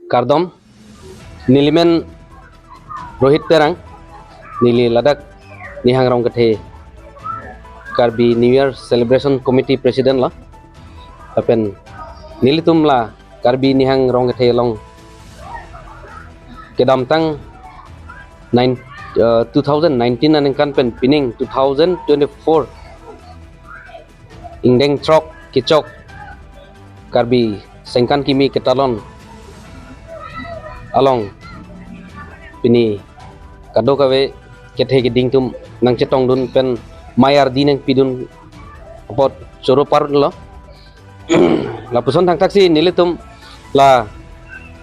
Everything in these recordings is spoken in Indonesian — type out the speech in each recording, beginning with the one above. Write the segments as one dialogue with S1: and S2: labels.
S1: Kardom, Nilimen Rohit Perang, Nili Ladakh, Nihang Rong Kathe, Karbi New Year Celebration Committee President la, Apen Nilitum la, Karbi Nihang Rong Kathe long, Kedam Tang 2019 and kan pen pining 2024 Ingdeng Trok Kichok Karbi Sengkan Kimi Ketalon Along Pini Kado kawe Kethe Geding tum Nang Cetong dun pen Mayar dineng pidun Apot Choro par lo La puson thang taksi nilitum La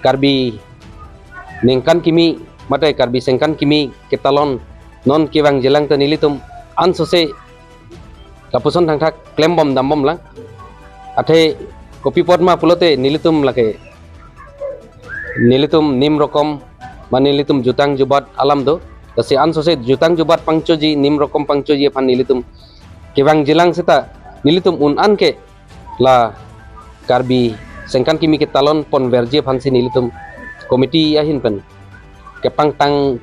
S1: Karbi Nengkan Kimi Matai Karbi Sengkan Kimi Ketalon Non Kiwang Jelang ta nilitum An sose La puson thang thak klembom dambom lang Ate kopi podma pulote nilitum lake Nilitum nim rokom manilitum jutang jubat alam do kasi an sose jutang jubat pangcoji nim rokom pangcoji pan nilitum Kiwang Jelang seta nilitum un an ke la Karbi Sengkan Kimi Ketalon pon verje pan si nilitum komiti yahin pen kepang tang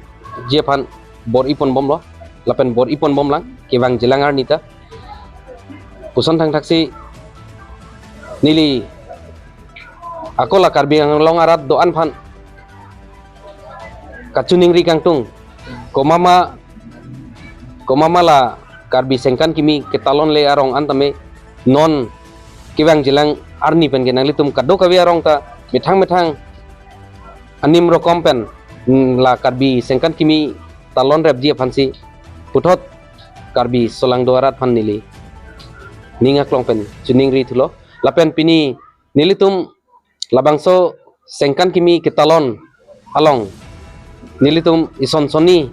S1: je pan bor ipon bom lo lapen bor ipon bom lang Kiwang Jelang ar nita puson thang taksi nili ako la Karbi ang long arat doan pan kacuning ri kangtung komama la Karbi Sengkan Kimi Ketalon le arong antame non Kiwang Jelang arni pen genang litum kado kawi arong ta methang anim rokom pen la Karbi Sengkan Kimi talon rep dia phansi puthot Karbi solang doarat phan nili ningak long pen chuning ri thulo lapen pini nilitum labangso Sengkan Kimi Ketalon along nilitum ison soni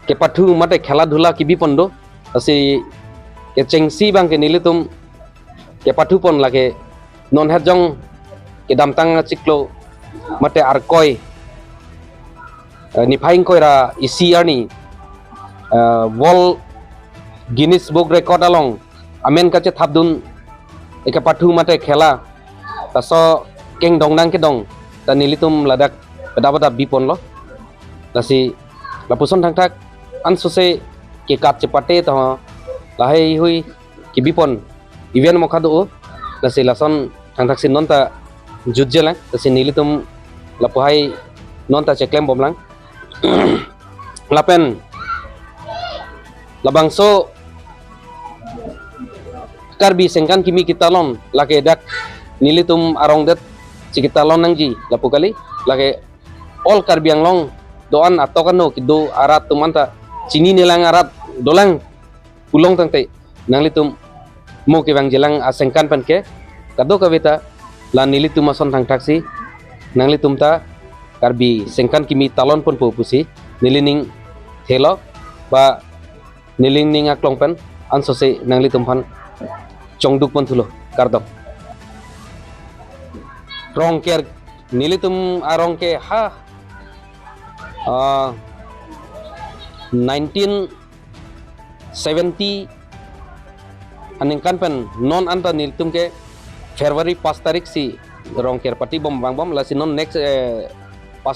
S1: ke pathu mate khela dhula kibi pondo asi ke chengsi bang ke nilitum ke pathu pon lage non herjong ke damtang chiklo mate arkoi ni phaing koira isi arni wall Guinness Book Record along amen kache thabdun eke pathu mate khela taso keng dongnang ke dong ta nilitum ladak pada bipon lo lasi lapuson thang thak an sose ke kat cepate ta lahai hui ki bipon event mokhado lasi lason thang thak sin non ta jujjelang lasi nilitum lapuhai non ta ceklem bomlang lapen labangso Karbi Sengkan Kimi Ketalon lake dak nilitum arong det cikitalon nangji lapu kali lake all Karbi ang long doan atau kano kido arat tumanta cini nilang arat dolang pulong tangte nanglitum mo Kiwang Jelang asengkan penke kado kaweta la nilitum mason thang taksi nanglitum ta Karbi Sengkan Kimi talon pun pupusi nilining thelo ba niling aklong pen ansose nanglitum pan chongduk pun thulo kardok rongker nilitum arongke ha 1970 aningkan pen non anta nilitum ke February 5 tarik si rongker pati bom lasi non next 5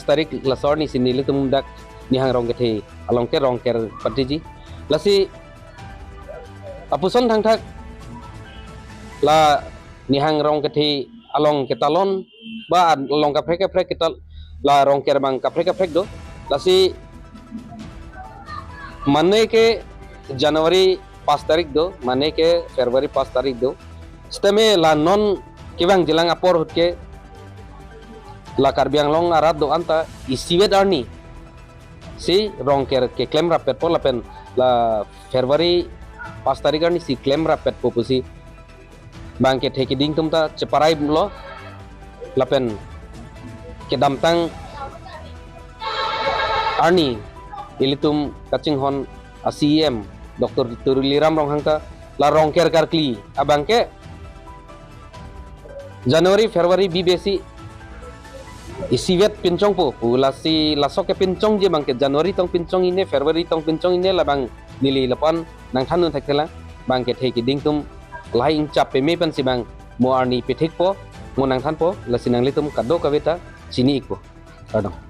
S1: tarik lasor ni si nilitum dak nihang rongke alongke rongker pati ji lasi apuson thang thak la nihang rong kethi along ketalon ba along kaprek ketal la rong ker bang kaprek do lasi mane ke Januari 5 tarik do mane ke Februari 5 tarik do steme la non Kiwang Jelang apor hutke la Karbi ang long arat do anta isiwet arni si rong ker ke claim rapet po lapen la Februari 5 tarik arni si claim rapet po pusi bangke theki ding tumta ceparai lo lapen ke damtang arni ilitum kaching hon ACM Dr. Turuliram rong hangta la rongker karkli abangke Januari Februari bibesi isiwet pincong po pulasi lasok ke pincong je bangke Januari tong pincong ine Februari tong pincong ine labang nili lapan nang thanun thakela bangke theki ding tum laing cap peme pen si bang mo arni pithik po mo nang than po lasinang litum kado kaweta sini iko. Kadang.